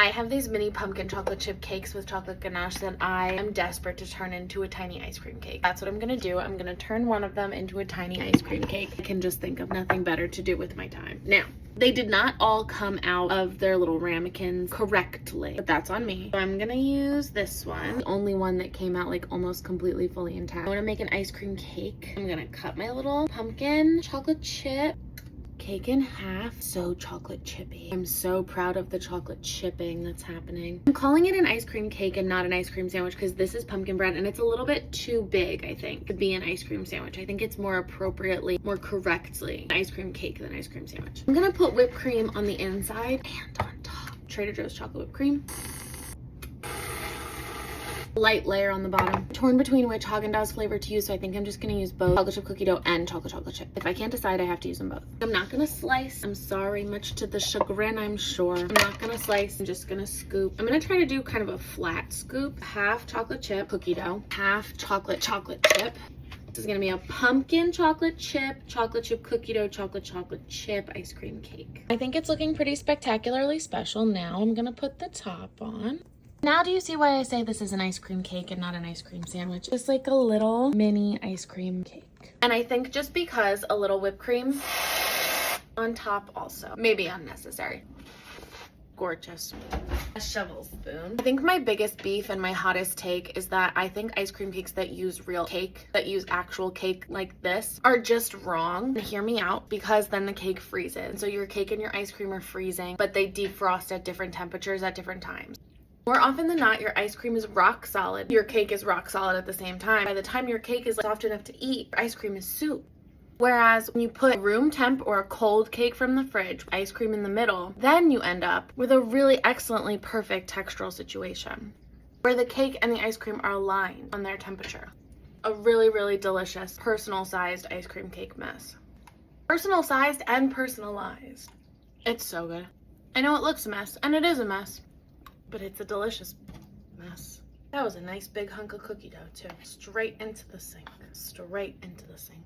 I have these mini pumpkin chocolate chip cakes with chocolate ganache that I am desperate to turn into a tiny ice cream cake. That's what I'm gonna do. I'm gonna turn one of them into a tiny ice cream cake. I can just think of nothing better to do with my time. Now, they did not all come out of their little ramekins correctly, but that's on me. So I'm gonna use this one, the only one that came out like almost completely fully intact. I wanna make an ice cream cake. I'm gonna cut my little pumpkin chocolate chip cake in half. So chocolate chippy. I'm so proud of the chocolate chipping that's happening. I'm calling it an ice cream cake and not an ice cream sandwich because this is pumpkin bread and it's a little bit too big, I think, to be an ice cream sandwich. I think it's more appropriately, more correctly, an ice cream cake than ice cream sandwich. I'm gonna put whipped cream on the inside and on top. Trader Joe's chocolate whipped cream. Light layer on the bottom. Torn between which Haagen-Dazs flavor to use, so I think I'm just gonna use both chocolate chip cookie dough and chocolate chip. If I can't decide, I have to use them both. I'm not gonna slice. I'm sorry, much to the chagrin, I'm sure. I'm not gonna slice. I'm just gonna scoop. I'm gonna try to do kind of a flat scoop. Half chocolate chip cookie dough, half chocolate chip. This is gonna be a pumpkin chocolate chip cookie dough, chocolate chip ice cream cake. I think it's looking pretty spectacularly special. Now I'm gonna put the top on. Now do you see why I say this is an ice cream cake and not an ice cream sandwich? Just like a little mini ice cream cake. And I think just because a little whipped cream on top also, maybe unnecessary. Gorgeous. A shovel spoon. I think my biggest beef and my hottest take is that I think ice cream cakes that use real cake, that use actual cake like this, are just wrong. Hear me out, because then the cake freezes. So your cake and your ice cream are freezing, but they defrost at different temperatures at different times. More often than not, your ice cream is rock solid. Your cake is rock solid at the same time. By the time your cake is soft enough to eat, ice cream is soup. Whereas when you put room temp or a cold cake from the fridge, ice cream in the middle, then you end up with a really excellently perfect textural situation where the cake and the ice cream are aligned on their temperature. A really, really delicious personal sized ice cream cake mess. Personal sized and personalized. It's so good. I know it looks a mess, and it is a mess, but it's a delicious mess. That was a nice big hunk of cookie dough too. Straight into the sink. Straight into the sink.